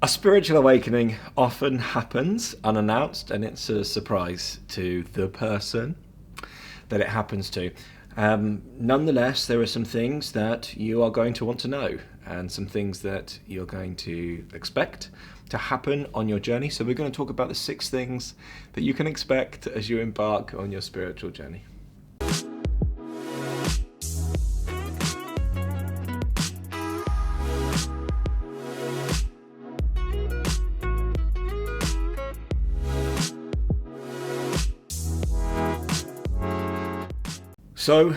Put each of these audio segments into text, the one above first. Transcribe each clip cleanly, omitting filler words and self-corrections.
A spiritual awakening often happens unannounced, and it's a surprise to the person that it happens to. Nonetheless, there are some things that you are going to want to know, and some things that you're going to expect to happen on your journey. So we're going to talk about the 6 things that you can expect as you embark on your spiritual journey. So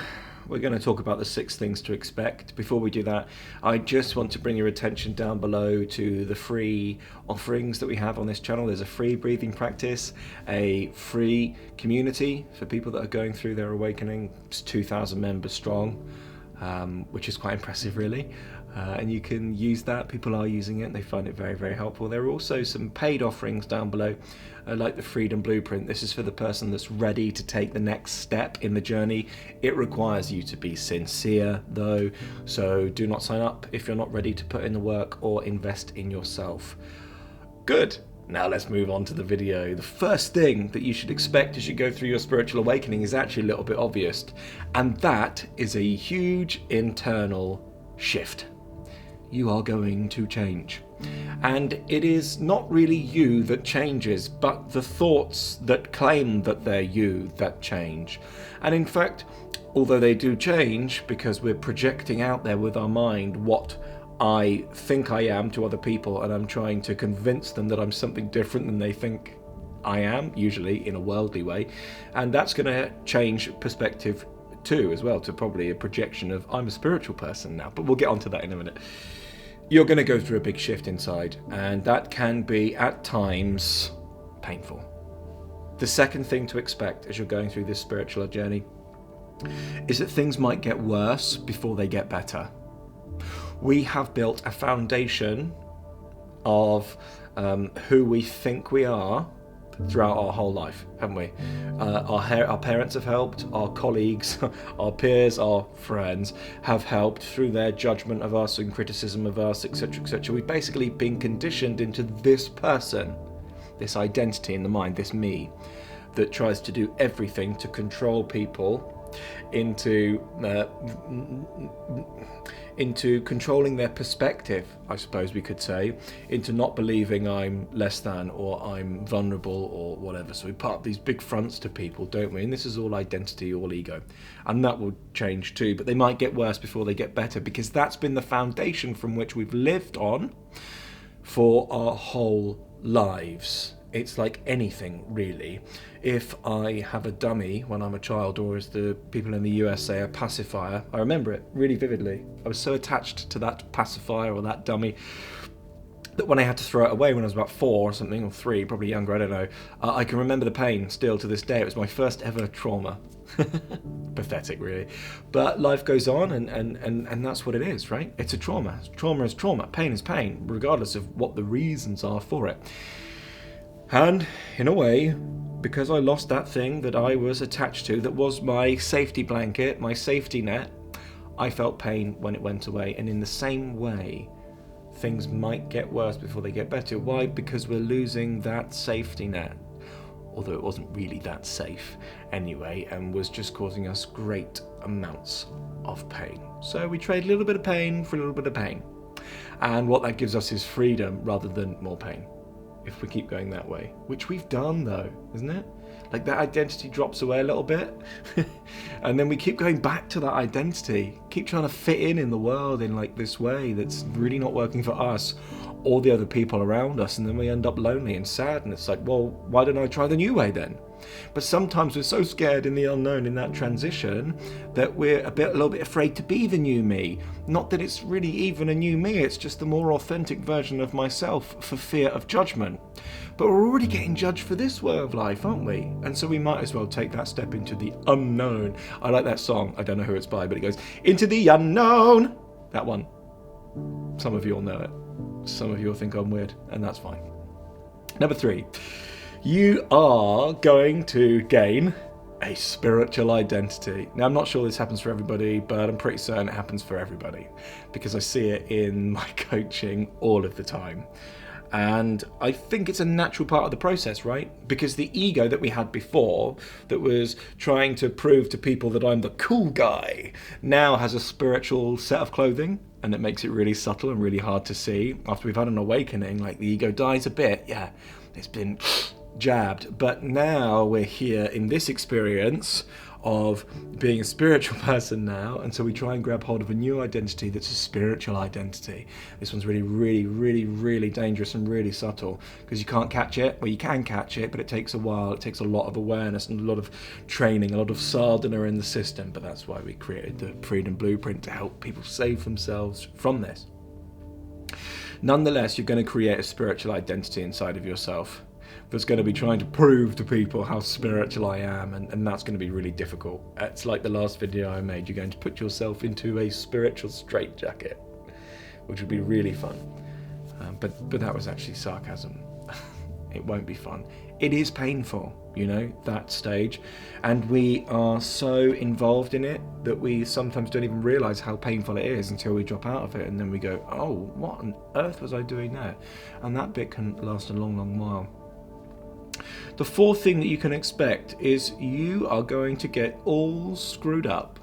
we're going to talk about the 6 things to expect. Before we do that, I just want to bring your attention down below to the free offerings that we have on this channel. There's a free breathing practice, a free community for people that are going through their awakening. It's 2,000 members strong, which is quite impressive, really. And you can use that. People are using it and they find it very, very helpful. There are also some paid offerings down below, like the Freedom Blueprint. This is for the person that's ready to take the next step in the journey. It requires you to be sincere, though, so do not sign up if you're not ready to put in the work or invest in yourself. Good. Now let's move on to the video. The first thing that you should expect as you go through your spiritual awakening is actually a little bit obvious, and that is a huge internal shift. You are going to change. And it is not really you that changes, but the thoughts that claim that they're you that change. And in fact, although they do change because we're projecting out there with our mind what I think I am to other people, and I'm trying to convince them that I'm something different than they think I am, usually in a worldly way, and that's going to change perspective too, as well, to probably a projection of I'm a spiritual person now, but we'll get onto that in a minute. You're going to go through a big shift inside, and that can be at times painful. The second thing to expect as you're going through this spiritual journey is that things might get worse before they get better. We have built a foundation of who we think we are throughout our whole life, haven't we? Our parents have helped, our colleagues, our peers, our friends have helped through their judgment of us and criticism of us, etc., etc. We've basically been conditioned into this person, this identity in the mind, this me, that tries to do everything to control people into controlling their perspective, I suppose we could say, into not believing I'm less than or I'm vulnerable or whatever. So we put up these big fronts to people, don't we? And this is all identity, all ego. And that will change too, but they might get worse before they get better, because that's been the foundation from which we've lived on for our whole lives. It's like anything, really. If I have a dummy when I'm a child, or as the people in the US say, a pacifier, I remember it really vividly. I was so attached to that pacifier or that dummy that when I had to throw it away when I was about 4 or something, or 3, probably younger, I don't know, I can remember the pain still to this day. It was my first ever trauma. Pathetic, really. But life goes on, and that's what it is, right? It's a trauma. Trauma is trauma. Pain is pain, regardless of what the reasons are for it. And in a way, because I lost that thing that I was attached to, that was my safety blanket, my safety net, I felt pain when it went away. And in the same way, things might get worse before they get better. Why? Because we're losing that safety net, although it wasn't really that safe anyway, and was just causing us great amounts of pain. So we trade a little bit of pain for a little bit of pain. And what that gives us is freedom rather than more pain, if we keep going that way, which we've done though, isn't it? Like that identity drops away a little bit and then we keep going back to that identity, keep trying to fit in the world in like this way that's really not working for us or the other people around us, and then we end up lonely and sad, and it's like, well, why don't I try the new way then? But sometimes we're so scared in the unknown, in that transition, that we're a little bit afraid to be the new me. Not that it's really even a new me, it's just the more authentic version of myself, for fear of judgment. But we're already getting judged for this way of life, aren't we? And so we might as well take that step into the unknown. I like that song, I don't know who it's by, but it goes, into the unknown. That one. Some of you will know it. Some of you will think I'm weird, and that's fine. Number 3. You are going to gain a spiritual identity. Now, I'm not sure this happens for everybody, but I'm pretty certain it happens for everybody, because I see it in my coaching all of the time. And I think it's a natural part of the process, right? Because the ego that we had before, that was trying to prove to people that I'm the cool guy, now has a spiritual set of clothing, and it makes it really subtle and really hard to see. After we've had an awakening, like the ego dies a bit, yeah, it's been jabbed. But now we're here in this experience of being a spiritual person now, and so we try and grab hold of a new identity that's a spiritual identity. This one's really, really, really, really dangerous and really subtle, because you can't catch it. Well, you can catch it, but it takes a while. It takes a lot of awareness and a lot of training, a lot of sadhana in the system. But that's why we created the Freedom Blueprint, to help people save themselves from this. Nonetheless, you're going to create a spiritual identity inside of yourself that's going to be trying to prove to people how spiritual I am, and that's going to be really difficult. It's like the last video I made. You're going to put yourself into a spiritual straitjacket, which would be really fun. But that was actually sarcasm. It won't be fun. It is painful, you know, that stage, and we are so involved in it that we sometimes don't even realize how painful it is until we drop out of it, and then we go, oh, what on earth was I doing there? And that bit can last a long, long while. The fourth thing that you can expect is you are going to get all screwed up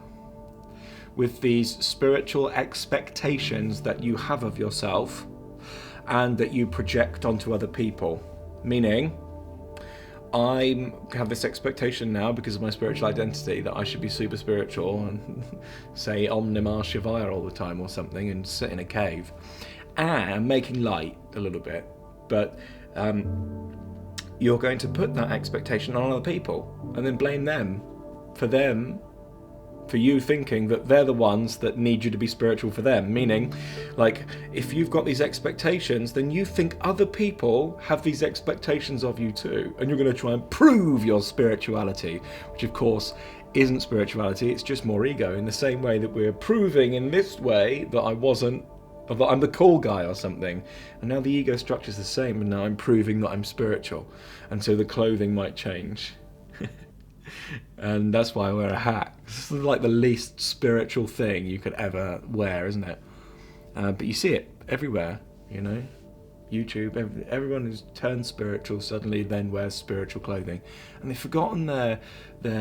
with these spiritual expectations that you have of yourself and that you project onto other people. Meaning, I have this expectation now, because of my spiritual identity, that I should be super spiritual and say Om Namah Shivaya all the time or something, and sit in a cave. And making light a little bit, but you're going to put that expectation on other people and then blame them for you thinking that they're the ones that need you to be spiritual for them. Meaning, like, if you've got these expectations, then you think other people have these expectations of you too, and you're going to try and prove your spirituality, which of course isn't spirituality. It's just more ego, in the same way that we're proving in this way that I'm the cool guy or something, and now the ego structure's the same, and now I'm proving that I'm spiritual, and so the clothing might change. And that's why I wear a hat. This is like the least spiritual thing you could ever wear, isn't it? But you see it everywhere, you know. YouTube, everyone who's turned spiritual suddenly then wears spiritual clothing, and they've forgotten they're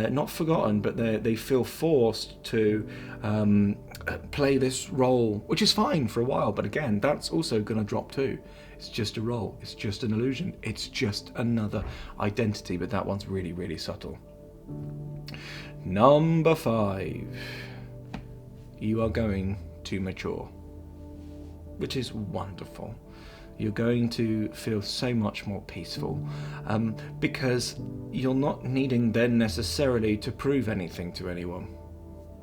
not forgotten, but they feel forced to play this role, which is fine for a while, but again, that's also going to drop too. It's just a role, it's just an illusion, it's just another identity, but that one's really, really subtle. Number 5, you are going to mature, which is wonderful. You're going to feel so much more peaceful, because you're not needing then necessarily to prove anything to anyone.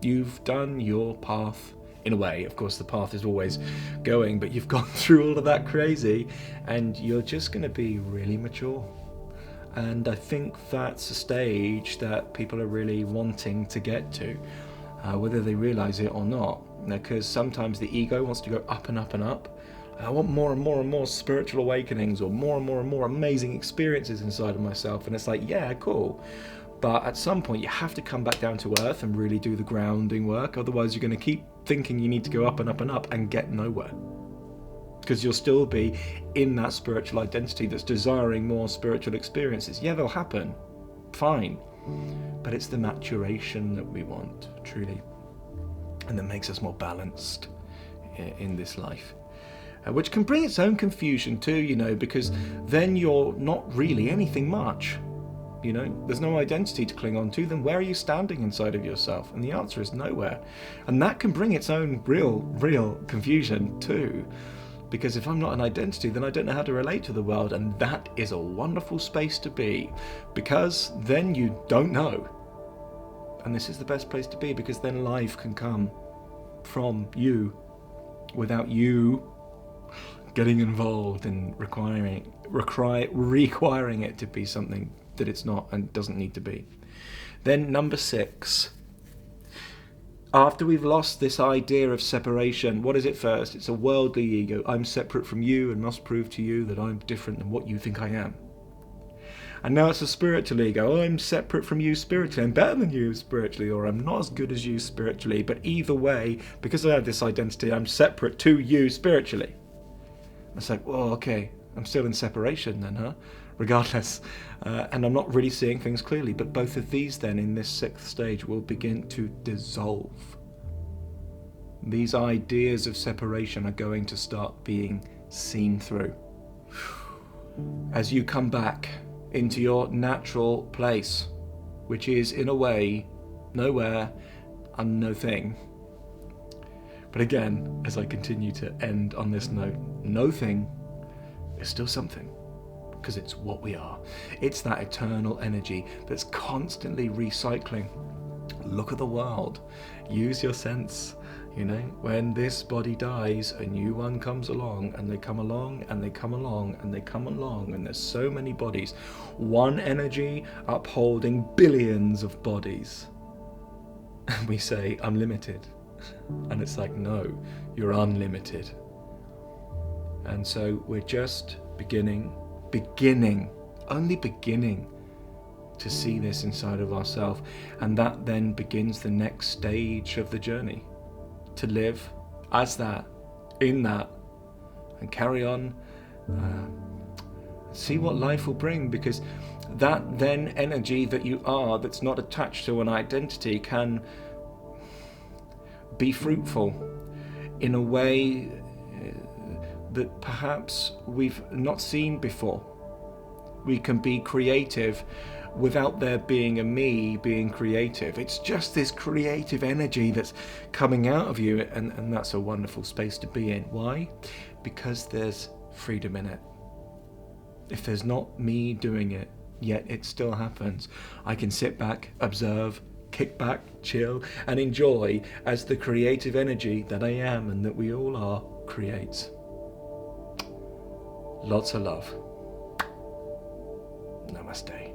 You've done your path, in a way. Of course, the path is always going, but you've gone through all of that crazy, and you're just going to be really mature. And I think that's a stage that people are really wanting to get to, whether they realize it or not. Because sometimes the ego wants to go up and up and up. I want more and more and more spiritual awakenings, or more and more and more amazing experiences inside of myself. And it's like, yeah, cool. But at some point you have to come back down to earth and really do the grounding work. Otherwise you're going to keep thinking you need to go up and up and up and get nowhere. Because you'll still be in that spiritual identity that's desiring more spiritual experiences. Yeah, they'll happen. Fine. But it's the maturation that we want, truly. And that makes us more balanced in this life. Which can bring its own confusion too, you know, because then you're not really anything much. You know, there's no identity to cling on to. Then where are you standing inside of yourself? And the answer is nowhere. And that can bring its own real confusion too. Because if I'm not an identity, then I don't know how to relate to the world. And that is a wonderful space to be. Because then you don't know. And this is the best place to be, because then life can come from you without you getting involved in requiring it to be something that it's not and doesn't need to be. Then number 6, after we've lost this idea of separation, what is it first? It's a worldly ego. I'm separate from you and must prove to you that I'm different than what you think I am. And now it's a spiritual ego. I'm separate from you spiritually. I'm better than you spiritually, or I'm not as good as you spiritually. But either way, because I have this identity, I'm separate to you spiritually. It's like, well, okay, I'm still in separation then, huh? Regardless. And I'm not really seeing things clearly. But both of these then in this sixth stage will begin to dissolve. These ideas of separation are going to start being seen through. As you come back into your natural place, which is in a way nowhere and no thing. But again, as I continue to end on this note, no thing is still something, because it's what we are. It's that eternal energy that's constantly recycling. Look at the world. Use your sense. When this body dies, a new one comes along, and they come along, and they come along, and they come along, and there's so many bodies. One energy upholding billions of bodies. And we say, I'm limited. And it's like, no, you're unlimited. And so we're just beginning, only beginning to see this inside of ourselves. And that then begins the next stage of the journey. To live as that, in that, and carry on, see what life will bring, because that then energy that you are, that's not attached to an identity, can be fruitful in a way that perhaps we've not seen before. We can be creative without there being a me being creative. It's just this creative energy that's coming out of you, and that's a wonderful space to be in. Why? Because there's freedom in it. If there's not me doing it, yet it still happens. I can sit back, observe, kick back, chill, and enjoy as the creative energy that I am and that we all are creates. Lots of love. Namaste.